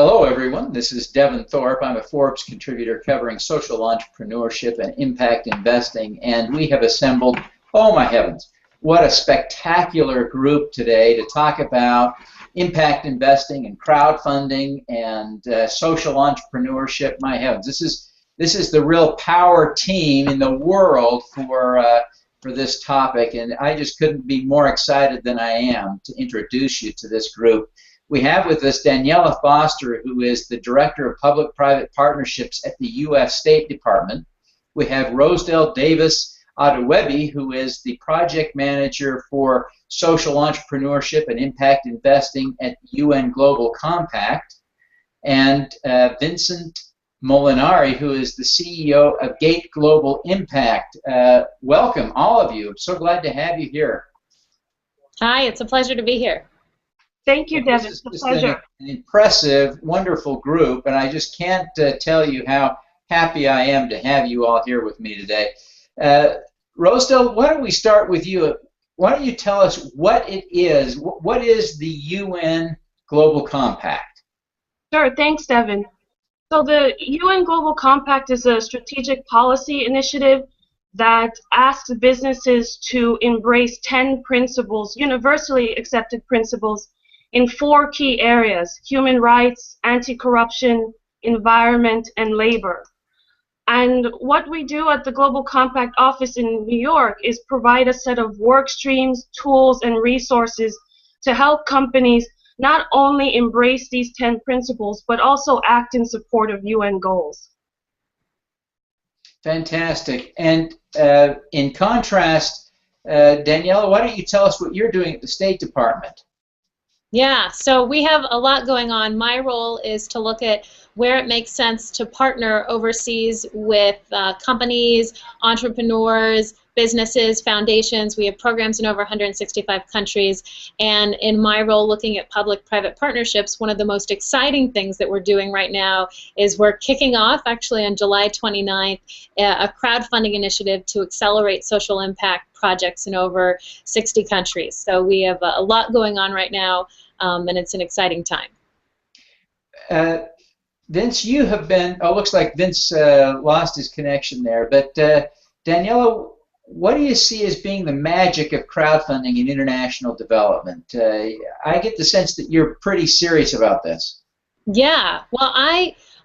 Hello, everyone. This is Devin Thorpe. I'm a Forbes contributor covering social entrepreneurship and impact investing, and we have assembled, oh my heavens, what a spectacular group today to talk about impact investing and crowdfunding and social entrepreneurship. My heavens, this is the real power team in the world for this topic, and I just couldn't be more excited than I am to introduce you to this group. We have with us Daniela Foster, who is the Director of Public-Private Partnerships at the U.S. State Department. We have Rosedel Davies-Adewebi, who is the Project Manager for Social Entrepreneurship and Impact Investing at UN Global Compact. And Vincent Molinari, who is the CEO of Gate Global Impact. Welcome, all of you. I'm so glad to have you here. Hi, it's a pleasure to be here. Thank you, Devin. It's a pleasure. An impressive, wonderful group, and I just can't tell you how happy I am to have you all here with me today. Rosedel, why don't we start with you? Why don't you tell us what it is? What is the UN Global Compact? Sure, thanks, Devin. So the UN Global Compact is a strategic policy initiative that asks businesses to embrace 10 principles, universally accepted principles, in 4 key areas: human rights, anti-corruption, environment, and labor. And what we do at the Global Compact office in New York is provide a set of work streams, tools, and resources to help companies not only embrace these 10 principles, but also act in support of UN goals. Fantastic. And in contrast, Daniela, why don't you tell us what you're doing at the State Department? Yeah, so we have a lot going on. My role is to look at where it makes sense to partner overseas with companies, entrepreneurs, businesses, foundations. We have programs in over 165 countries, and in my role looking at public-private partnerships, one of the most exciting things that we're doing right now is we're kicking off, actually on July 29th, a crowdfunding initiative to accelerate social impact projects in over 60 countries. So we have a lot going on right now, and it's an exciting time. Vince, you have been, oh, looks like Vince lost his connection there, but Daniela, what do you see as being the magic of crowdfunding in international development? I get the sense that you're pretty serious about this. Yeah, well,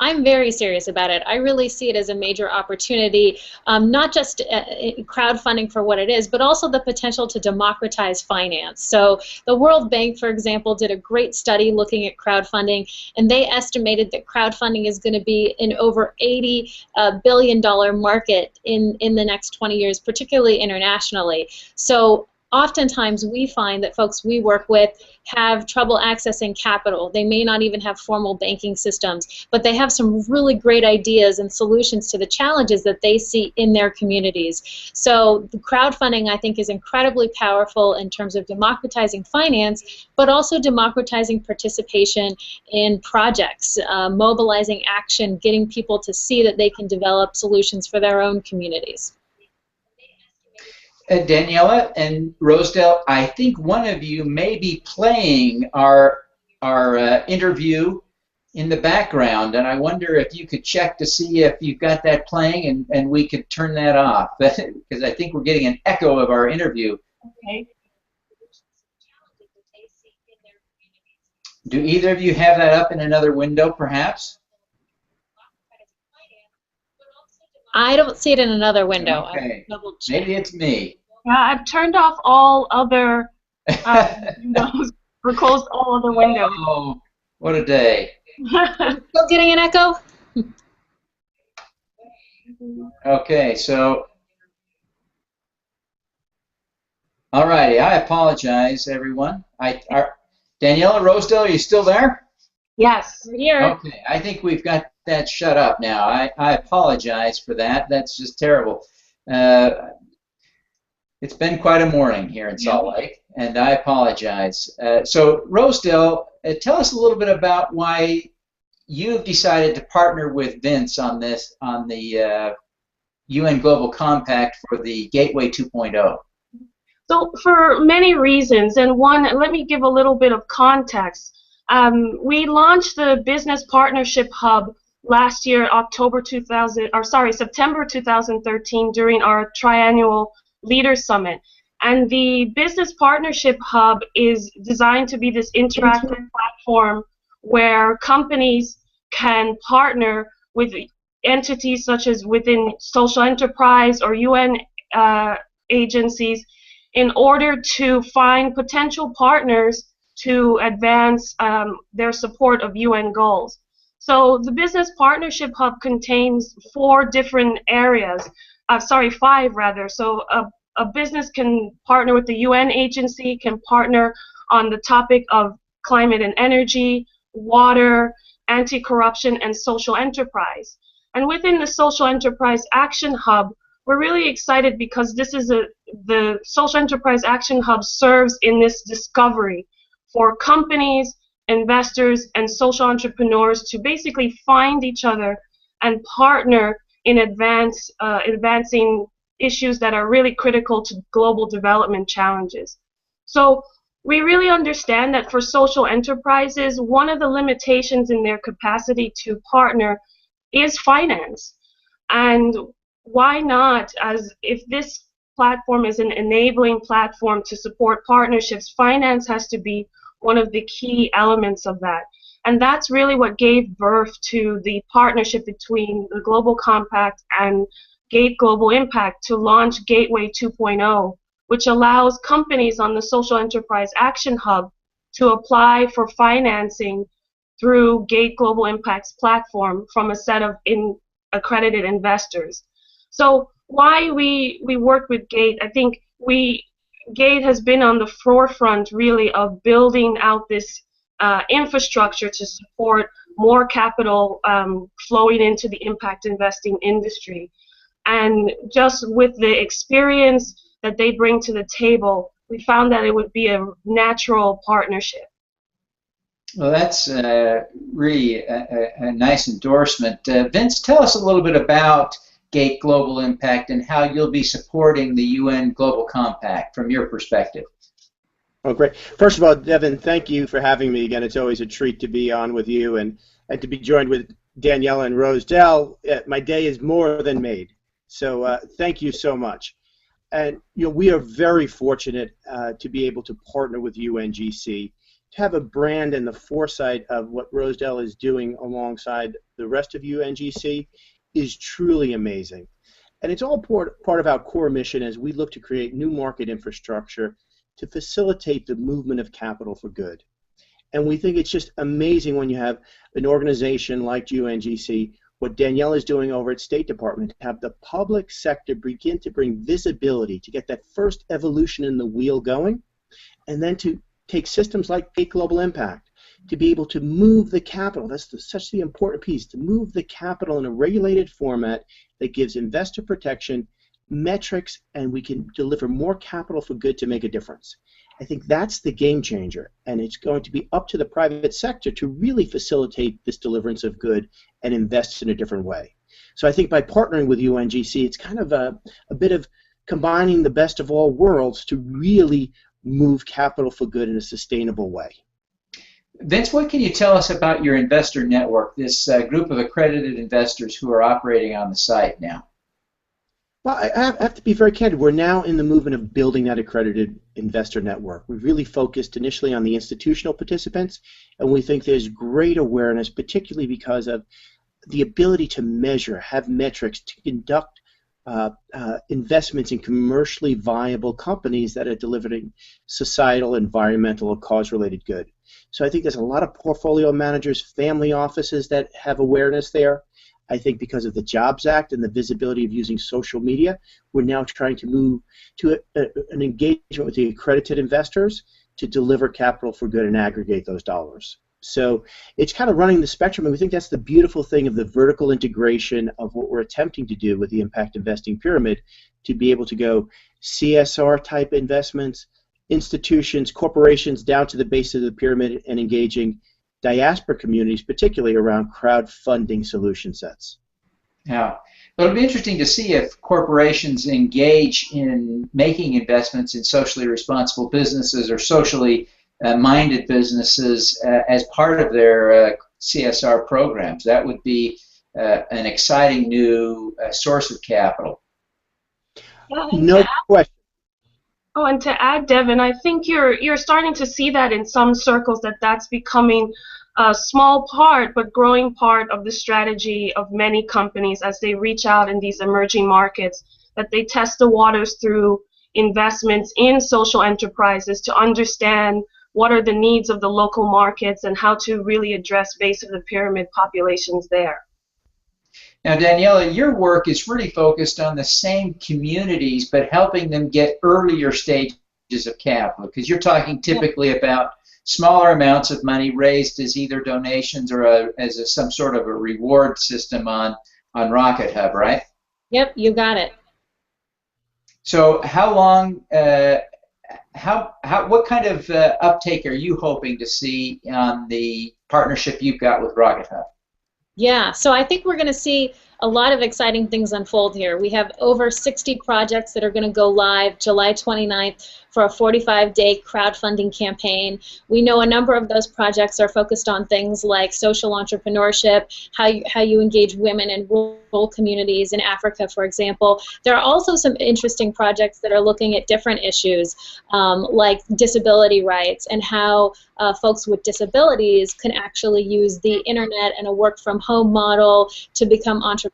I'm very serious about it. I really see it as a major opportunity, not just crowdfunding for what it is, but also the potential to democratize finance. So the World Bank, for example, did a great study looking at crowdfunding, and they estimated that crowdfunding is going to be an over $80 billion market in the next 20 years, particularly internationally. So oftentimes we find that folks we work with have trouble accessing capital. They may not even have formal banking systems, but they have some really great ideas and solutions to the challenges that they see in their communities. So the crowdfunding, I think, is incredibly powerful in terms of democratizing finance, but also democratizing participation in projects, mobilizing action, getting people to see that they can develop solutions for their own communities. Daniela and Rosedel, I think one of you may be playing our interview in the background, and I wonder if you could check to see if you've got that playing, and we could turn that off, because I think we're getting an echo of our interview. Okay. Do either of you have that up in another window, perhaps? I don't see it in another window. Okay. Maybe it's me. Yeah, I've turned off all other windows, or closed all other windows. Oh, what a day. Still getting an echo? Okay, so, all righty, I apologize, everyone. Daniela, Rosedel, are you still there? Yes. Here. Okay, I think we've got that shut up now. I apologize for that. That's just terrible. It's been quite a morning here in Salt Lake, and I apologize. So, Rosedel, tell us a little bit about why you've decided to partner with Vince on this, on the UN Global Compact for the Gateway 2.0. So for many reasons, and one, let me give a little bit of context. We launched the Business Partnership Hub last year, September 2013, during our triannual Leaders Summit. And the Business Partnership Hub is designed to be this interactive platform where companies can partner with entities such as within social enterprise or UN agencies in order to find potential partners to advance their support of UN goals. So the Business Partnership Hub contains five rather. So a business can partner with the UN agency, can partner on the topic of climate and energy, water, anti-corruption, and social enterprise. And within the Social Enterprise Action Hub, we're really excited because this is the Social Enterprise Action Hub serves in this discovery for companies, investors, and social entrepreneurs to basically find each other and partner in advancing issues that are really critical to global development challenges. So we really understand that for social enterprises, one of the limitations in their capacity to partner is finance. And why not, as if this platform is an enabling platform to support partnerships, finance has to be one of the key elements of that. And that's really what gave birth to the partnership between the Global Compact and Gate Global Impact to launch Gateway 2.0, which allows companies on the Social Enterprise Action Hub to apply for financing through Gate Global Impact's platform from a set of accredited investors. So why we work with Gate, I think Gate has been on the forefront really of building out this infrastructure to support more capital flowing into the impact investing industry. And just with the experience that they bring to the table, we found that it would be a natural partnership. Well, that's really a nice endorsement. Vince, tell us a little bit about Gate Global Impact and how you'll be supporting the UN Global Compact from your perspective. Oh, great. First of all, Devin, thank you for having me again. It's always a treat to be on with you and to be joined with Daniela and Rosedel. My day is more than made. So thank you so much. And we are very fortunate to be able to partner with UNGC, to have a brand and the foresight of what Rosedel is doing alongside the rest of UNGC is truly amazing. And it's all part of our core mission as we look to create new market infrastructure to facilitate the movement of capital for good. And we think it's just amazing when you have an organization like UNGC, what Danielle is doing over at State Department, to have the public sector begin to bring visibility, to get that first evolution in the wheel going, and then to take systems like Gate Global Impact to be able to move the capital. That's such the important piece, to move the capital in a regulated format that gives investor protection, metrics, and we can deliver more capital for good to make a difference. I think that's the game changer, and it's going to be up to the private sector to really facilitate this deliverance of good and invest in a different way. So I think by partnering with UNGC, it's kind of a bit of combining the best of all worlds to really move capital for good in a sustainable way. Vince, what can you tell us about your investor network, this group of accredited investors who are operating on the site now? Well, I have to be very candid. We're now in the movement of building that accredited investor network. We've really focused initially on the institutional participants, and we think there's great awareness, particularly because of the ability to measure, have metrics, to conduct investments in commercially viable companies that are delivering societal, environmental, or cause-related good. So I think there's a lot of portfolio managers, family offices that have awareness there. I think because of the Jobs Act and the visibility of using social media, we're now trying to move to an engagement with the accredited investors to deliver capital for good and aggregate those dollars. So it's kind of running the spectrum, and we think that's the beautiful thing of the vertical integration of what we're attempting to do with the impact investing pyramid, to be able to go CSR type investments, institutions, corporations down to the base of the pyramid, and engaging diaspora communities, particularly around crowdfunding solution sets. Yeah. But it'll be interesting to see if corporations engage in making investments in socially responsible businesses or socially minded businesses as part of their CSR programs. That would be an exciting new source of capital. No question. Oh, and to add, Devin, I think you're starting to see that in some circles, that's becoming a small part but growing part of the strategy of many companies as they reach out in these emerging markets, that they test the waters through investments in social enterprises to understand what are the needs of the local markets and how to really address base of the pyramid populations there. Now, Daniela, your work is really focused on the same communities, but helping them get earlier stages of capital, because you're talking typically about smaller amounts of money raised as either donations or some sort of a reward system on Rocket Hub, right? Yep, you got it. So how long, what kind of uptake are you hoping to see on the partnership you've got with Rocket Hub? Yeah, so I think we're going to see a lot of exciting things unfold here. We have over 60 projects that are going to go live July 29th for a 45-day crowdfunding campaign. We know a number of those projects are focused on things like social entrepreneurship, how you engage women in rural communities in Africa, for example. There are also some interesting projects that are looking at different issues like disability rights and how folks with disabilities can actually use the internet and a work-from-home model to become entrepreneurs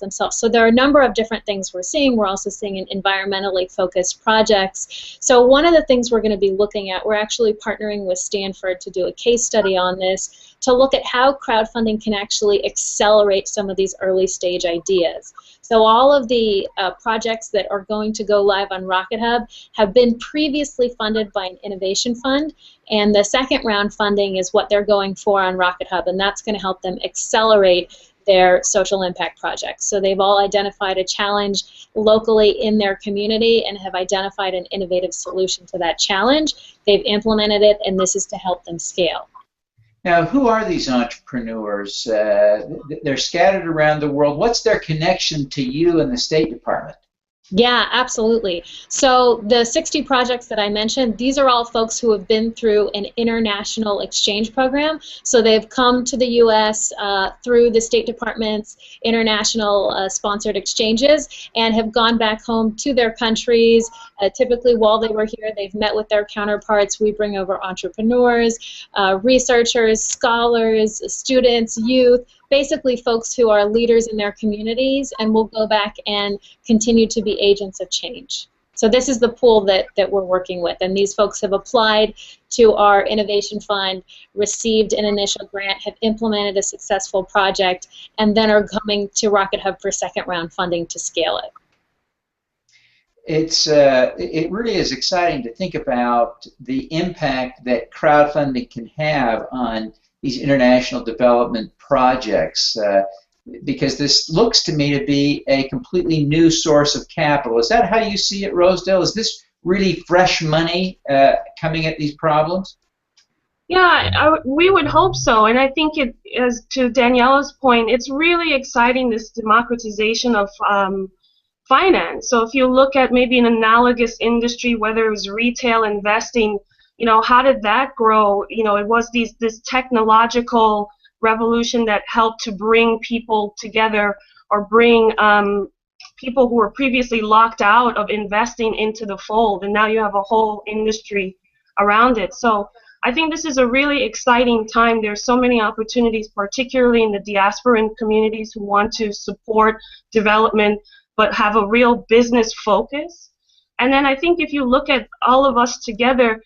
themselves. So there are a number of different things we're seeing. We're also seeing environmentally focused projects. So one of the things we're going to be looking at, we're actually partnering with Stanford to do a case study on this to look at how crowdfunding can actually accelerate some of these early stage ideas. So all of the projects that are going to go live on Rocket Hub have been previously funded by an innovation fund, and the second round funding is what they're going for on Rocket Hub, and that's going to help them accelerate their social impact projects. So they've all identified a challenge locally in their community and have identified an innovative solution to that challenge. They've implemented it, and this is to help them scale. Now, who are these entrepreneurs? They're scattered around the world. What's their connection to you and the State Department? Yeah, absolutely. So the 60 projects that I mentioned, these are all folks who have been through an international exchange program. So they've come to the U.S. Through the State Department's international sponsored exchanges and have gone back home to their countries. Typically, while they were here, they've met with their counterparts. We bring over entrepreneurs, researchers, scholars, students, youth, basically folks who are leaders in their communities, and will go back and continue to be agents of change. So this is the pool that we're working with, and these folks have applied to our innovation fund, received an initial grant, have implemented a successful project, and then are coming to Rocket Hub for second round funding to scale it. It really is exciting to think about the impact that crowdfunding can have on these international development projects, because this looks to me to be a completely new source of capital. Is that how you see it, Rosedel? Is this really fresh money coming at these problems? Yeah, we would hope so, and I think it, as to Daniela's point, it's really exciting, this democratization of finance. So if you look at maybe an analogous industry, whether it was retail investing, you know, how did that grow? You know, it was this technological revolution that helped to bring people together, or bring people who were previously locked out of investing into the fold, and now you have a whole industry around it. So I think this is a really exciting time. There's so many opportunities, particularly in the diasporan communities who want to support development but have a real business focus. And then I think if you look at all of us together,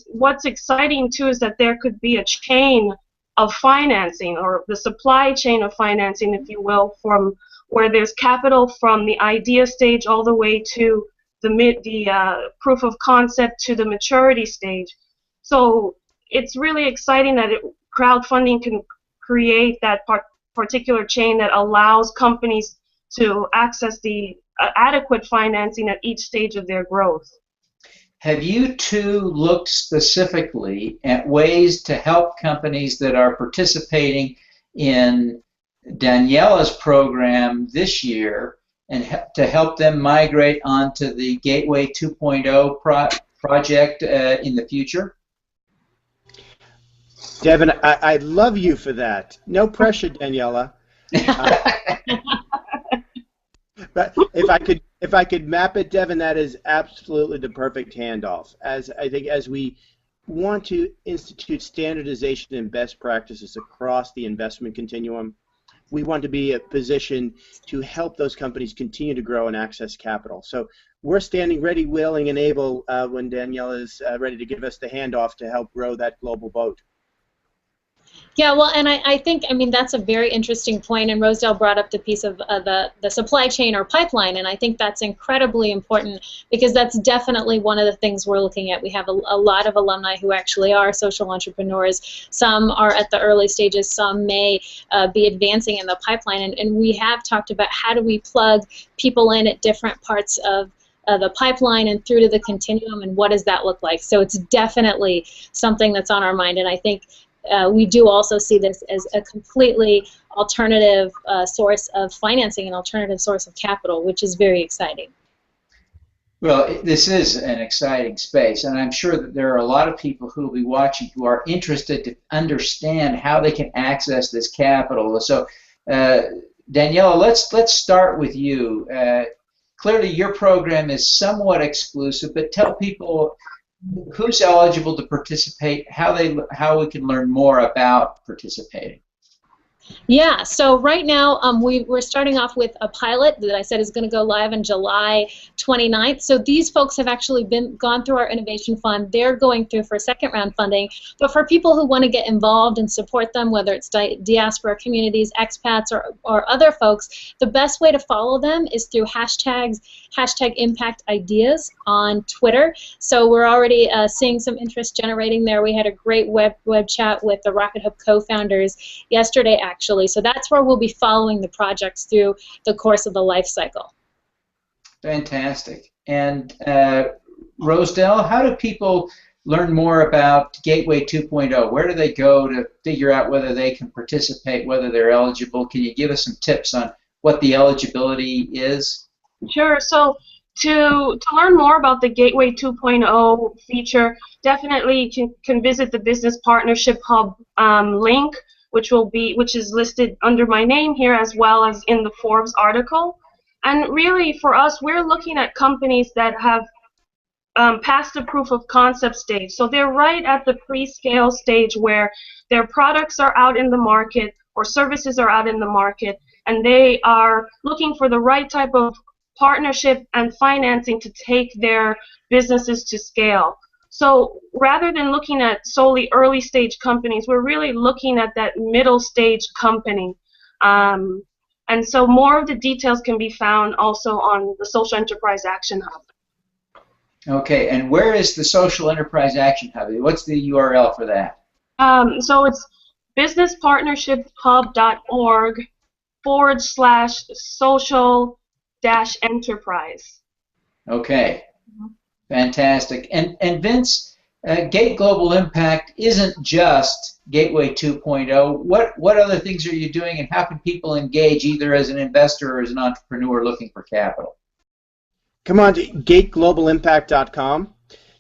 what's exciting too is that there could be a chain of financing, or the supply chain of financing, if you will, from where there's capital from the idea stage all the way to the proof of concept to the maturity stage. So it's really exciting that crowdfunding can create that particular chain that allows companies to access the adequate financing at each stage of their growth. Have you two looked specifically at ways to help companies that are participating in Daniela's program this year, and to help them migrate onto the Gateway 2.0 project in the future? Devin, I love you for that. No pressure, Daniela. But if I could map it, Devin, that is absolutely the perfect handoff. As I think as we want to institute standardization and best practices across the investment continuum, we want to be in a position to help those companies continue to grow and access capital. So we're standing ready, willing, and able when Daniela is ready to give us the handoff to help grow that global boat. Yeah, well, and I think, I mean, that's a very interesting point, and Rosedel brought up the piece of the supply chain or pipeline, and I think that's incredibly important because that's definitely one of the things we're looking at. We have a lot of alumni who actually are social entrepreneurs. Some are at the early stages, some may be advancing in the pipeline, and we have talked about how do we plug people in at different parts of the pipeline and through to the continuum, and what does that look like? So it's definitely something that's on our mind, and I think we do also see this as a completely alternative source of financing, an alternative source of capital, which is very exciting. Well, this is an exciting space, and I'm sure that there are a lot of people who will be watching who are interested to understand how they can access this capital. So, Daniela, let's start with you. Clearly, your program is somewhat exclusive, but tell people who's eligible to participate, how we can learn more about participating. Yeah, so right now we're starting off with a pilot that I said is going to go live on July 29th. So these folks have actually gone through our innovation fund. They're going through for second round funding. But for people who want to get involved and support them, whether it's diaspora communities, expats, or other folks, the best way to follow them is through hashtag Impact Ideas on Twitter. So we're already seeing some interest generating there. We had a great web chat with the Rocket Hub co-founders yesterday, actually. So that's where we'll be following the projects through the course of the life cycle. Fantastic. And Rosedel, how do people learn more about Gateway 2.0? Where do they go to figure out whether they can participate, whether they're eligible? Can you give us some tips on what the eligibility is? Sure. So to learn more about the Gateway 2.0 feature, definitely you can visit the Business Partnership Hub link, which is listed under my name here as well as in the Forbes article. And really, for us, we're looking at companies that have passed the proof of concept stage. So they're right at the pre-scale stage where their products are out in the market or services are out in the market, and they are looking for the right type of partnership and financing to take their businesses to scale. So rather than looking at solely early stage companies, we're really looking at that middle stage company. And so more of the details can be found also on the Social Enterprise Action Hub. Okay, and where is the Social Enterprise Action Hub? What's the URL for that? So it's businesspartnershiphub.org/social-enterprise. Okay. Fantastic. And Vince, Gate Global Impact isn't just Gateway 2.0. What other things are you doing, and how can people engage either as an investor or as an entrepreneur looking for capital? Come on to gateglobalimpact.com.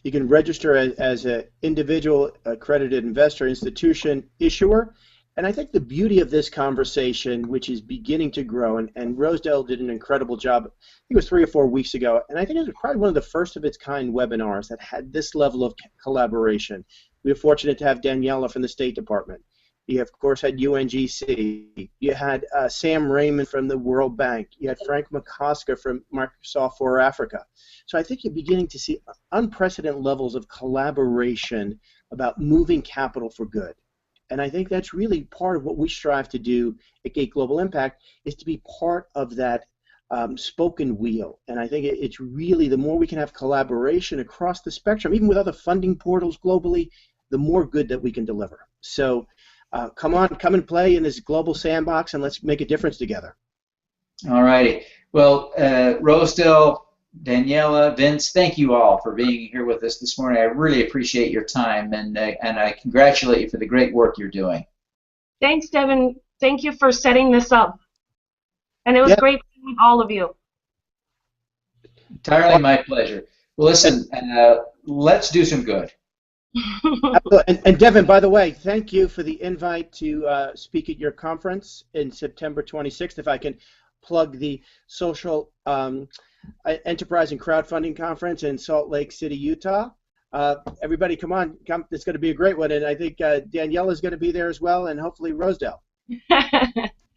You can register as an individual accredited investor, institution, issuer. And I think the beauty of this conversation, which is beginning to grow, and Rosedel did an incredible job, I think it was 3 or 4 weeks ago, and I think it was probably one of the first of its kind webinars that had this level of collaboration. We were fortunate to have Daniela from the State Department. You, of course, had UNGC. You had Sam Raymond from the World Bank. You had Frank McCosker from Microsoft for Africa. So I think you're beginning to see unprecedented levels of collaboration about moving capital for good. And I think that's really part of what we strive to do at Gate Global Impact, is to be part of that spoken wheel. And I think it's really, the more we can have collaboration across the spectrum, even with other funding portals globally, the more good that we can deliver. So come and play in this global sandbox, and let's make a difference together. All righty. Well, Rosedel, Daniela, Vince, thank you all for being here with us this morning. I really appreciate your time, and I congratulate you for the great work you're doing. Thanks, Devin. Thank you for setting this up. And it was great meeting all of you. Entirely my pleasure. Well, listen, let's do some good. And Devin, by the way, thank you for the invite to speak at your conference in September 26th. If I can plug the social enterprise and crowdfunding conference in Salt Lake City, Utah. Everybody, come on, come! It's going to be a great one, and I think Danielle is going to be there as well, and hopefully Rosedel.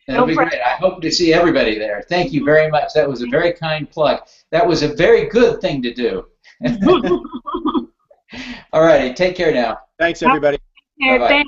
That'll be great. I hope to see everybody there. Thank you very much. That was a very kind plug. That was a very good thing to do. All righty, take care now. Thanks, everybody. Bye-bye.